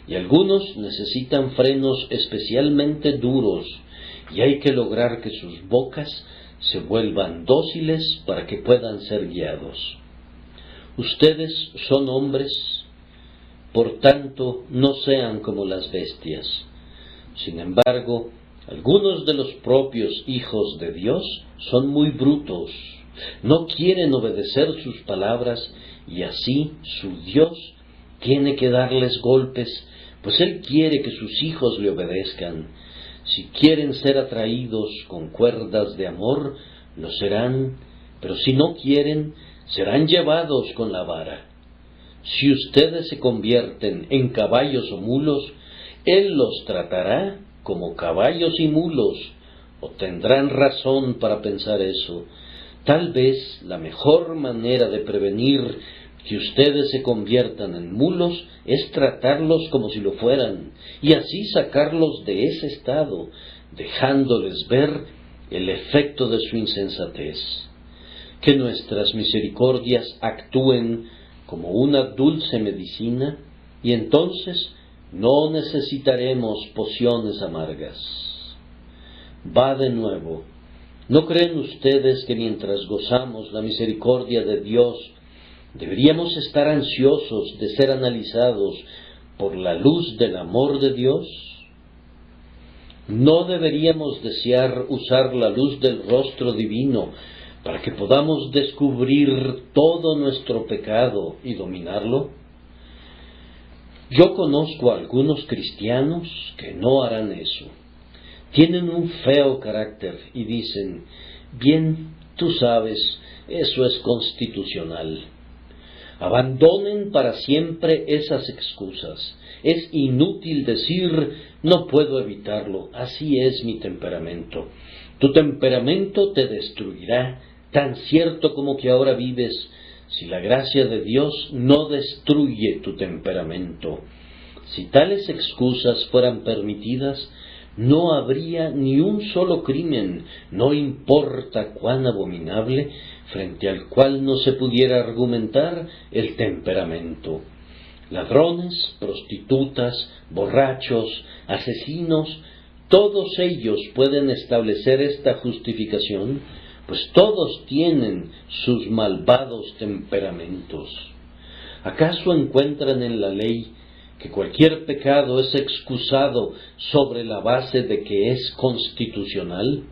y algunos necesitan frenos especialmente duros, y hay que lograr que sus bocas se vuelvan dóciles para que puedan ser guiados. Ustedes son hombres, por tanto no sean como las bestias. Sin embargo, algunos de los propios hijos de Dios son muy brutos, no quieren obedecer sus palabras, y así su Dios tiene que darles golpes, pues Él quiere que sus hijos le obedezcan. Si quieren ser atraídos con cuerdas de amor, lo serán, pero si no quieren, serán llevados con la vara. Si ustedes se convierten en caballos o mulos, Él los tratará como caballos y mulos, o tendrán razón para pensar eso. Tal vez la mejor manera de prevenir que ustedes se conviertan en mulos es tratarlos como si lo fueran, y así sacarlos de ese estado, dejándoles ver el efecto de su insensatez. Que nuestras misericordias actúen como una dulce medicina, y entonces no necesitaremos pociones amargas. Va de nuevo. ¿No creen ustedes que mientras gozamos la misericordia de Dios, deberíamos estar ansiosos de ser analizados por la luz del amor de Dios? ¿No deberíamos desear usar la luz del rostro divino para que podamos descubrir todo nuestro pecado y dominarlo? Yo conozco a algunos cristianos que no harán eso. Tienen un feo carácter y dicen: bien, tú sabes, eso es constitucional. Abandonen para siempre esas excusas. Es inútil decir: no puedo evitarlo, así es mi temperamento. Tu temperamento te destruirá, tan cierto como que ahora vives, si la gracia de Dios no destruye tu temperamento. Si tales excusas fueran permitidas, no habría ni un solo crimen, no importa cuán abominable, frente al cual no se pudiera argumentar el temperamento. Ladrones, prostitutas, borrachos, asesinos, todos ellos pueden establecer esta justificación, pues todos tienen sus malvados temperamentos. ¿Acaso encuentran en la ley que cualquier pecado es excusado sobre la base de que es constitucional?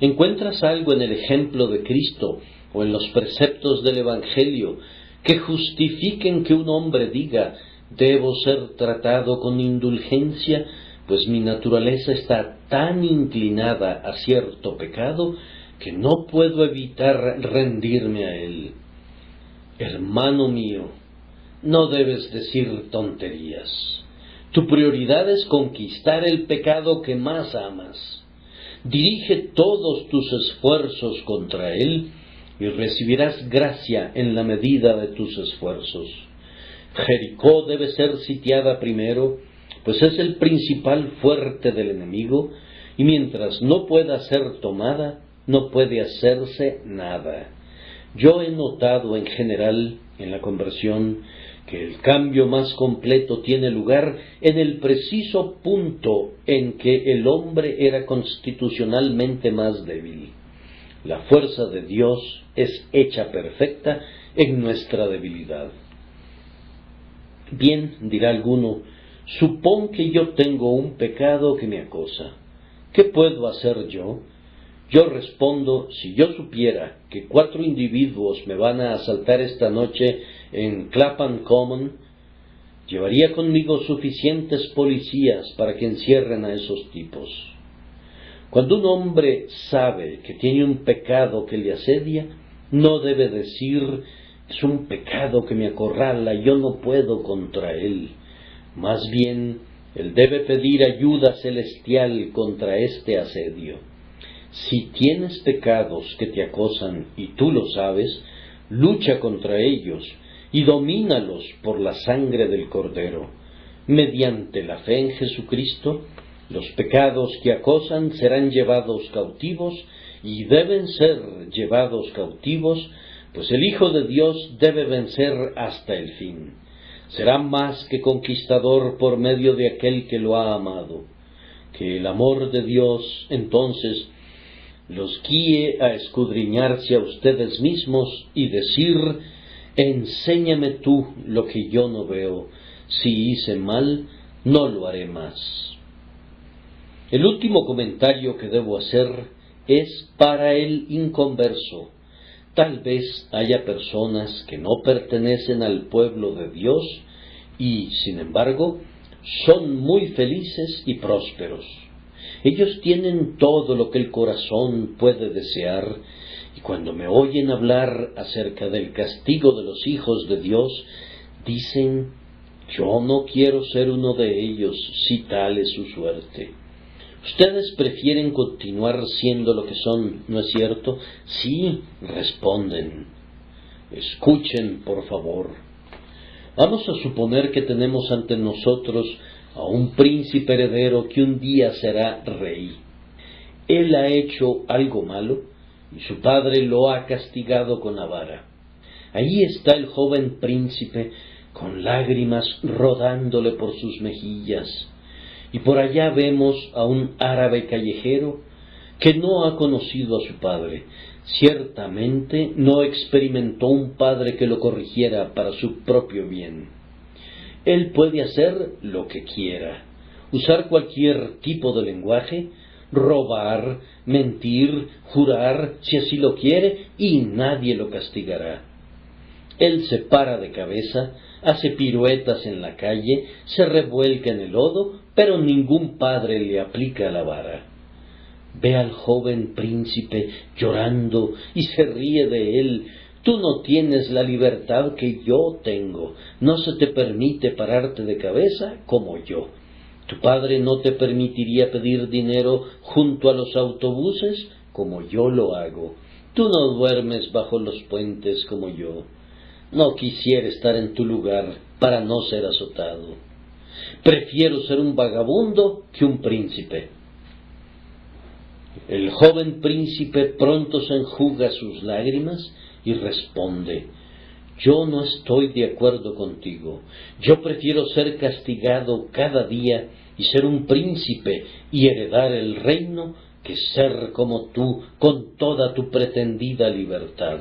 ¿Encuentras algo en el ejemplo de Cristo o en los preceptos del Evangelio que justifiquen que un hombre diga: debo ser tratado con indulgencia, pues mi naturaleza está tan inclinada a cierto pecado que no puedo evitar rendirme a él? Hermano mío, no debes decir tonterías. Tu prioridad es conquistar el pecado que más amas. Dirige todos tus esfuerzos contra él y recibirás gracia en la medida de tus esfuerzos. Jericó debe ser sitiada primero, pues es el principal fuerte del enemigo, y mientras no pueda ser tomada, no puede hacerse nada. Yo he notado en general, en la conversión, que el cambio más completo tiene lugar en el preciso punto en que el hombre era constitucionalmente más débil. La fuerza de Dios es hecha perfecta en nuestra debilidad. Bien, dirá alguno, supón que yo tengo un pecado que me acosa. ¿Qué puedo hacer yo? Yo respondo, si yo supiera que 4 individuos me van a asaltar esta noche en Clapham Common, llevaría conmigo suficientes policías para que encierren a esos tipos. Cuando un hombre sabe que tiene un pecado que le asedia, no debe decir: es un pecado que me acorrala, yo no puedo contra él. Más bien, él debe pedir ayuda celestial contra este asedio. Si tienes pecados que te acosan y tú lo sabes, lucha contra ellos y domínalos por la sangre del Cordero. Mediante la fe en Jesucristo, los pecados que acosan serán llevados cautivos y deben ser llevados cautivos, pues el Hijo de Dios debe vencer hasta el fin. Será más que conquistador por medio de aquel que lo ha amado. Que el amor de Dios, entonces, los guíe a escudriñarse a ustedes mismos y decir: enséñame tú lo que yo no veo. Si hice mal, no lo haré más. El último comentario que debo hacer es para el inconverso. Tal vez haya personas que no pertenecen al pueblo de Dios y, sin embargo, son muy felices y prósperos. Ellos tienen todo lo que el corazón puede desear, y cuando me oyen hablar acerca del castigo de los hijos de Dios, dicen: yo no quiero ser uno de ellos si tal es su suerte. Ustedes prefieren continuar siendo lo que son, ¿no es cierto? Sí, responden. Escuchen, por favor. Vamos a suponer que tenemos ante nosotros a un príncipe heredero que un día será rey. Él ha hecho algo malo y su padre lo ha castigado con la vara. Allí está el joven príncipe con lágrimas rodándole por sus mejillas. Y por allá vemos a un árabe callejero que no ha conocido a su padre. Ciertamente no experimentó un padre que lo corrigiera para su propio bien. Él puede hacer lo que quiera, usar cualquier tipo de lenguaje, robar, mentir, jurar, si así lo quiere, y nadie lo castigará. Él se para de cabeza, hace piruetas en la calle, se revuelca en el lodo, pero ningún padre le aplica la vara. Ve al joven príncipe llorando y se ríe de él. Tú no tienes la libertad que yo tengo. No se te permite pararte de cabeza como yo. Tu padre no te permitiría pedir dinero junto a los autobuses como yo lo hago. Tú no duermes bajo los puentes como yo. No quisiera estar en tu lugar para no ser azotado. Prefiero ser un vagabundo que un príncipe. El joven príncipe pronto se enjuga sus lágrimas y responde: yo no estoy de acuerdo contigo. Yo prefiero ser castigado cada día y ser un príncipe y heredar el reino que ser como tú con toda tu pretendida libertad.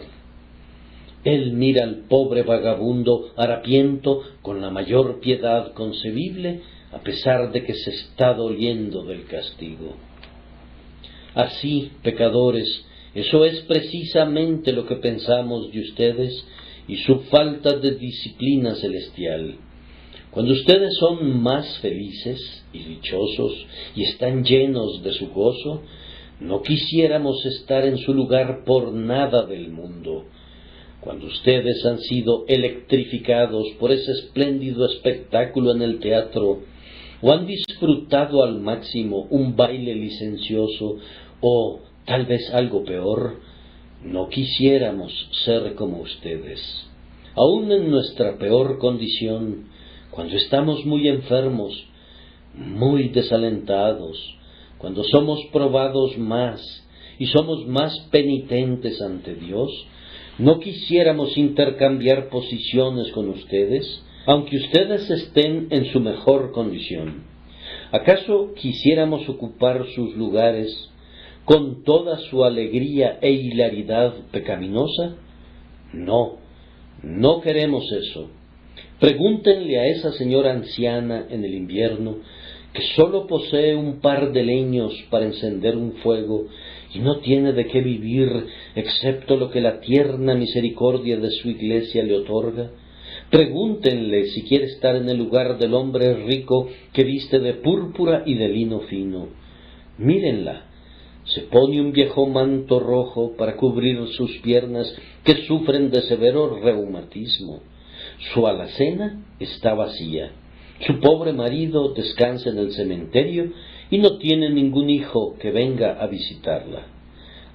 Él mira al pobre vagabundo harapiento con la mayor piedad concebible, a pesar de que se está doliendo del castigo. Así, pecadores, eso es precisamente lo que pensamos de ustedes y su falta de disciplina celestial. Cuando ustedes son más felices y dichosos y están llenos de su gozo, no quisiéramos estar en su lugar por nada del mundo. Cuando ustedes han sido electrificados por ese espléndido espectáculo en el teatro, o han disfrutado al máximo un baile licencioso, o tal vez algo peor, no quisiéramos ser como ustedes. Aún en nuestra peor condición, cuando estamos muy enfermos, muy desalentados, cuando somos probados más y somos más penitentes ante Dios, no quisiéramos intercambiar posiciones con ustedes, aunque ustedes estén en su mejor condición. ¿Acaso quisiéramos ocupar sus lugares con toda su alegría e hilaridad pecaminosa? No, no queremos eso. Pregúntenle a esa señora anciana en el invierno, que sólo posee un par de leños para encender un fuego y no tiene de qué vivir excepto lo que la tierna misericordia de su iglesia le otorga. Pregúntenle si quiere estar en el lugar del hombre rico que viste de púrpura y de lino fino. Mírenla. Se pone un viejo manto rojo para cubrir sus piernas que sufren de severo reumatismo. Su alacena está vacía. Su pobre marido descansa en el cementerio y no tiene ningún hijo que venga a visitarla.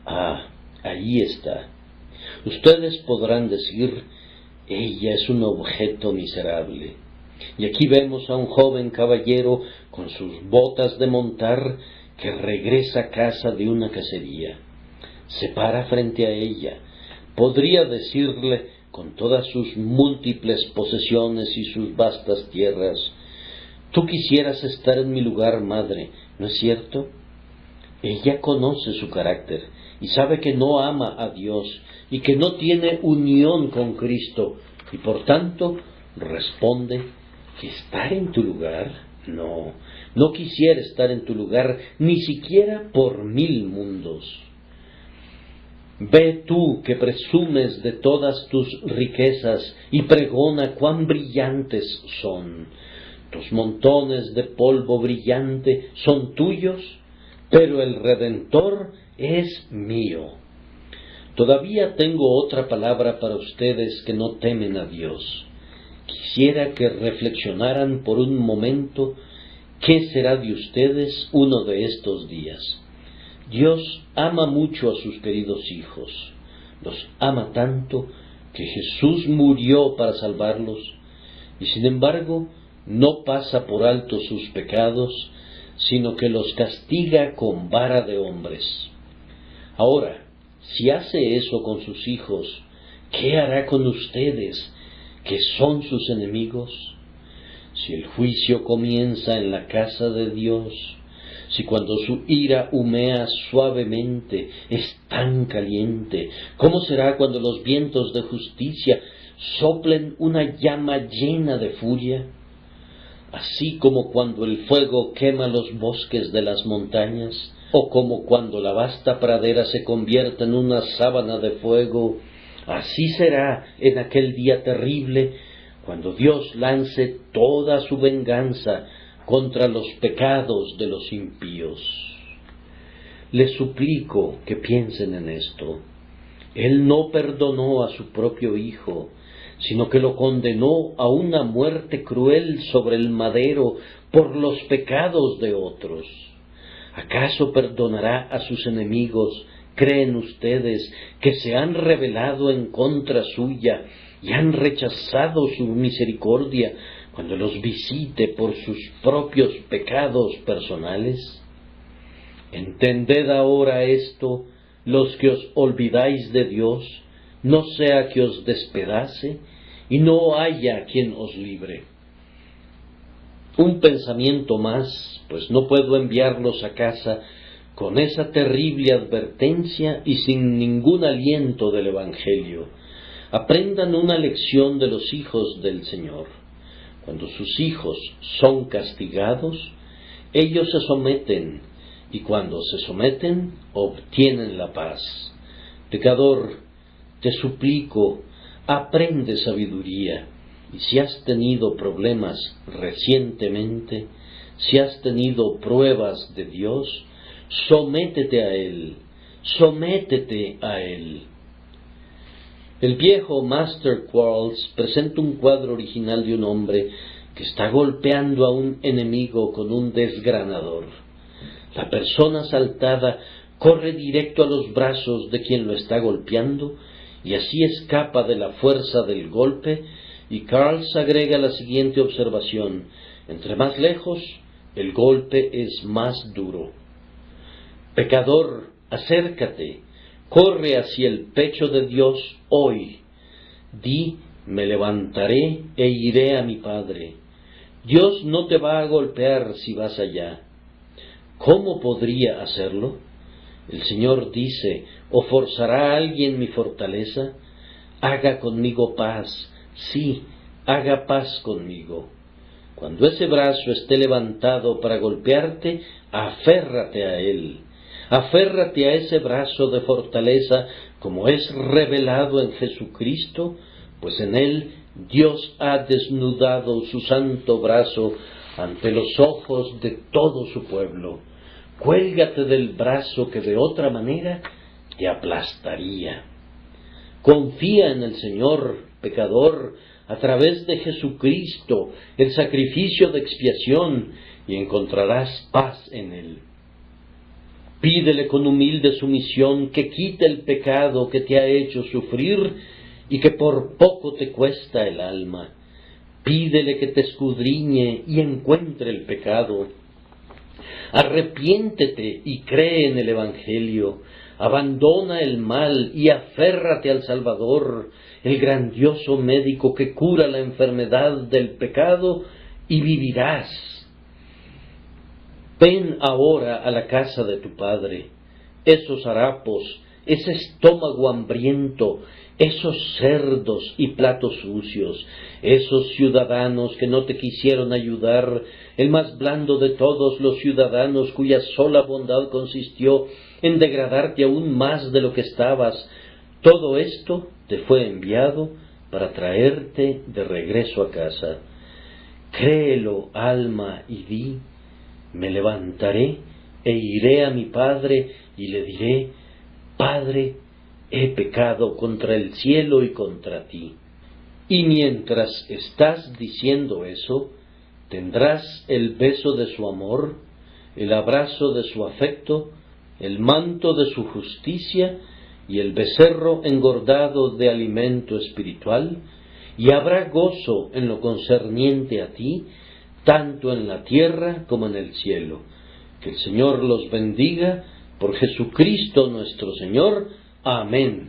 Ah, allí está. Ustedes podrán decir: ella es un objeto miserable. Y aquí vemos a un joven caballero con sus botas de montar que regresa a casa de una cacería. Se para frente a ella. Podría decirle, con todas sus múltiples posesiones y sus vastas tierras: tú quisieras estar en mi lugar, madre, ¿no es cierto? Ella conoce su carácter y sabe que no ama a Dios y que no tiene unión con Cristo, y por tanto responde que estar en tu lugar, no quisiera estar en tu lugar ni siquiera por 1000 mundos. Ve tú que presumes de todas tus riquezas y pregona cuán brillantes son. Tus montones de polvo brillante son tuyos, pero el Redentor es mío. Todavía tengo otra palabra para ustedes que no temen a Dios. Quisiera que reflexionaran por un momento qué será de ustedes uno de estos días. Dios ama mucho a sus queridos hijos. Los ama tanto que Jesús murió para salvarlos, y sin embargo no pasa por alto sus pecados, sino que los castiga con vara de hombres. Ahora, si hace eso con sus hijos, ¿qué hará con ustedes, que son sus enemigos? Si el juicio comienza en la casa de Dios, si cuando su ira humea suavemente es tan caliente, ¿cómo será cuando los vientos de justicia soplen una llama llena de furia? Así como cuando el fuego quema los bosques de las montañas, o como cuando la vasta pradera se convierte en una sábana de fuego, así será en aquel día terrible, cuando Dios lance toda su venganza contra los pecados de los impíos. Les suplico que piensen en esto. Él no perdonó a su propio Hijo, sino que lo condenó a una muerte cruel sobre el madero por los pecados de otros. ¿Acaso perdonará a sus enemigos? ¿Creen ustedes que se han rebelado en contra suya y han rechazado su misericordia cuando los visite por sus propios pecados personales? Entended ahora esto, los que os olvidáis de Dios, no sea que os despedace y no haya quien os libre. Un pensamiento más, pues no puedo enviarlos a casa con esa terrible advertencia y sin ningún aliento del Evangelio. Aprendan una lección de los hijos del Señor. Cuando sus hijos son castigados, ellos se someten, y cuando se someten, obtienen la paz. Pecador, te suplico, aprende sabiduría, y si has tenido problemas recientemente, si has tenido pruebas de Dios, sométete a Él, sométete a Él. El viejo Master Quarles presenta un cuadro original de un hombre que está golpeando a un enemigo con un desgranador. La persona asaltada corre directo a los brazos de quien lo está golpeando y así escapa de la fuerza del golpe, y Quarles agrega la siguiente observación: entre más lejos, el golpe es más duro. Pecador, acércate, corre hacia el pecho de Dios hoy. Di, me levantaré e iré a mi Padre. Dios no te va a golpear si vas allá. ¿Cómo podría hacerlo? El Señor dice, ¿o forzará a alguien mi fortaleza? Haga conmigo paz, sí, haga paz conmigo. Cuando ese brazo esté levantado para golpearte, aférrate a él. Aférrate a ese brazo de fortaleza como es revelado en Jesucristo, pues en él Dios ha desnudado su santo brazo ante los ojos de todo su pueblo. Cuélgate del brazo que de otra manera te aplastaría. Confía en el Señor, pecador, a través de Jesucristo, el sacrificio de expiación, y encontrarás paz en él. Pídele con humilde sumisión que quite el pecado que te ha hecho sufrir y que por poco te cuesta el alma. Pídele que te escudriñe y encuentre el pecado. Arrepiéntete y cree en el Evangelio. Abandona el mal y aférrate al Salvador, el grandioso médico que cura la enfermedad del pecado, y vivirás. Ven ahora a la casa de tu Padre. Esos harapos, ese estómago hambriento, esos cerdos y platos sucios, esos ciudadanos que no te quisieron ayudar, el más blando de todos los ciudadanos cuya sola bondad consistió en degradarte aún más de lo que estabas, todo esto te fue enviado para traerte de regreso a casa. Créelo, alma, y di, me levantaré e iré a mi Padre y le diré, Padre, he pecado contra el cielo y contra ti. Y mientras estás diciendo eso, tendrás el beso de su amor, el abrazo de su afecto, el manto de su justicia y el becerro engordado de alimento espiritual, y habrá gozo en lo concerniente a ti, tanto en la tierra como en el cielo. Que el Señor los bendiga, por Jesucristo nuestro Señor. Amén.